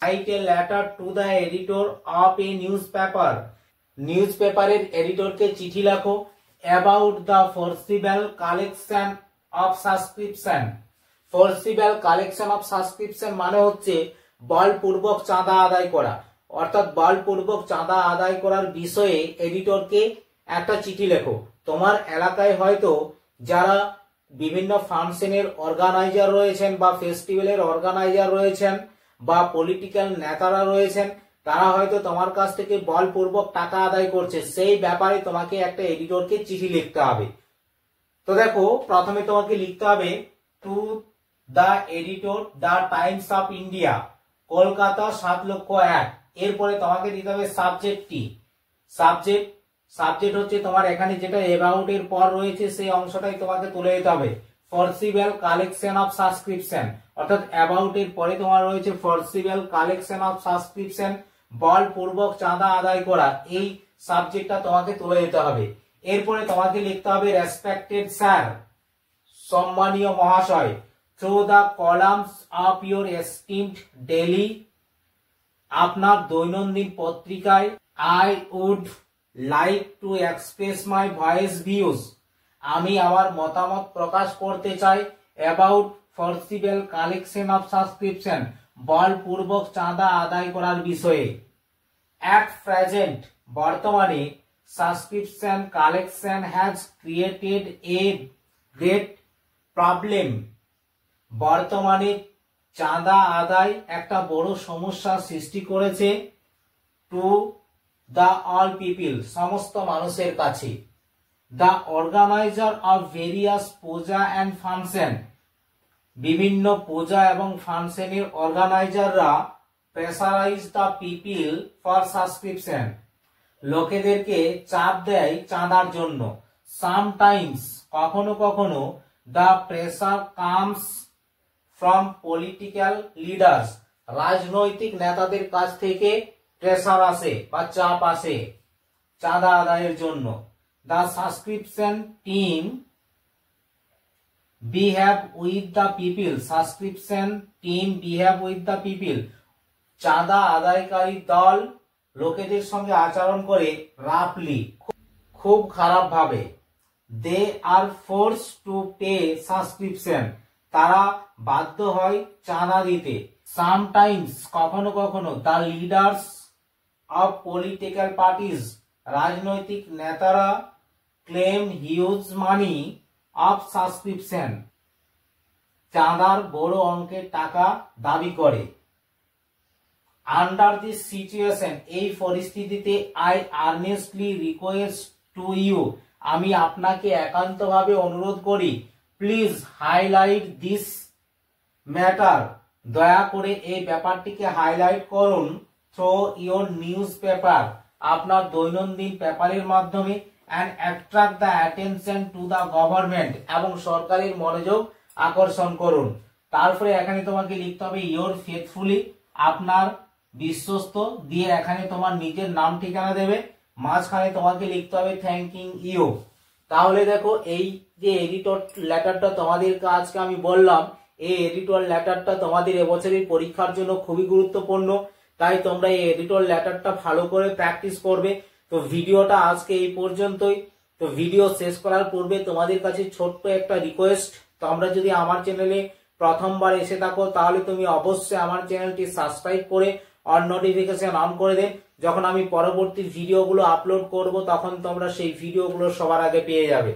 Write a letter to the editor of a newspaper. নিউজপেপারের এডিটরকে চিঠি লেখো about the forcible collection of subscription. Forcible collection of subscription মানে হচ্ছে বলপূর্বক চাঁদা আদায় করা, অর্থাৎ বলপূর্বক চাঁদা আদায় করার বিষয়ে এডিটরকে একটা চিঠি লেখো। তোমার এলাকায় হয়তো যারা বিভিন্ন ফাংশনের অর্গানাইজার রয়েছেন বা ফেস্টিভ্যালের অর্গানাইজার রয়েছেন বা পলিটিক্যাল নেতারা রয়েছেন, তারা হয়তো তোমার কাছ থেকে বলপূর্বক টাকা আদায় করছে, সেই ব্যাপারে তোমাকে একটা এডিটরকে চিঠি লিখতে হবে। তো দেখো, প্রথমে তোমাকে লিখতে হবে to the editor the Times of India, Kolkata 7,01,000। এরপরে তোমাকে দিতে হবে সাবজেক্টটি। সাবজেক্ট হচ্ছে তোমার এখানে যেটা অ্যাবাউট এর পর রয়েছে সেই অংশটাই তোমাকে তুলে দিতে হবে। ফরসিবল কালেকশন অফ সাবস্ক্রিপশন, অর্থাৎ অ্যাবাউট এর পরে তোমার রয়েছে ফরসিবল কালেকশন অফ সাবস্ক্রিপশন, বলপূর্বক চাঁদা আদায় করা, এই সাবজেক্টটা তোমাকে তুলে দিতে হবে। এরপরে তোমাকে লিখতে হবে রেসপেক্টেড স্যার, সম্মানীয় মহাশয়, through the columns of your esteemed daily, আপনার দৈনন্দিন পত্রিকায়, I would like to express my voice views, আমি আমার মতামত প্রকাশ করতে চাই, about forcible collection of subscription, বলপূর্বক চাঁদা আদায় করার বিষয়ে। অ্যাট প্রেজেন্ট, বর্তমানে, subscription collection has created a great problem, বর্তমানে চাঁদা আদায় একটা বড় সমস্যার সৃষ্টি করেছে, টু দা অল পিপল, সমস্ত মানুষের কাছে। The organiser of various puja and function, বিভিন্ন পূজা এবং ফাংশনের অর্গানাইজাররা pressurise the people for subscription, লোকেদেরকে চাপ দেয় চাঁদার জন্য। সামটাইমস, কখনো কখনো, the pressure comes from political leaders, রাজনৈতিক নেতাদের কাছ থেকে প্রেসার আসে বা চাপ আসে চাঁদা আদায়ের জন্য। The subscription team behave with the people, subscription team behave with the people, চাঁদা আদায়কারী দল লোকেদের সঙ্গে আচরণ করে রাফলি, খুব খারাপ ভাবে। দে আর ফোর্স টু পে সাবস্ক্রিপশন, তারা বাধ্য হয় চাঁদা দিতে। সামটাইমস, কখনো কখনো, the leaders of political parties, রাজনৈতিক নেতারা claim huge money of subscription, চাঁদার বড় অঙ্কের টাকা দাবি করে। আন্ডার দিস সিচুয়েশন, এই পরিস্থিতিতে, I earnestly request to you, আমি আপনাকে একান্তভাবে অনুরোধ করি, প্লিজ হাইলাইট দিস ম্যাটার, দয়া করে এই ব্যাপারটিকে হাইলাইট করুন, থ্রু ইওর নিউজ পেপার, আপনার দৈনন্দিন পেপারের মাধ্যমে, and attract the attention to the government, এবং সরকারের মনোযোগ আকর্ষণ করুন। তারপরে এখানে তোমাকে লিখতে হবে ইওর ফেথফুলি, আপনার বিশ্বস্ত, দিয়ে এখানে তোমার নিজের নাম ঠিকানা দেবে, মাঝখানে তোমাকে লিখতে হবে থ্যাঙ্কিং ইউ। তাহলে দেখো, এই যে এডিটর লেটারটা তোমাদেরকে আজকে আমি বললাম, এই এডিটর লেটারটা তোমাদের এবছরের পরীক্ষার জন্য খুবই গুরুত্বপূর্ণ, তাই তোমরা এই এডিটর লেটারটা ভালো করে প্র্যাকটিস করবে। তো ভিডিওটা আজকে এই পর্যন্তই। তো ভিডিও শেষ করার পূর্বে তোমাদের কাছে ছোট্ট একটা রিকোয়েস্ট, তোমরা যদি আমার চ্যানেলে প্রথমবার এসে থাকো তাহলে তুমি অবশ্যই আমার চ্যানেলটি সাবস্ক্রাইব করে অল নোটিফিকেশন অন করে দেন। যখন আমি পরবর্তী ভিডিওগুলো আপলোড করব তখন তোমরা সেই ভিডিওগুলো সবার আগে পেয়ে যাবে।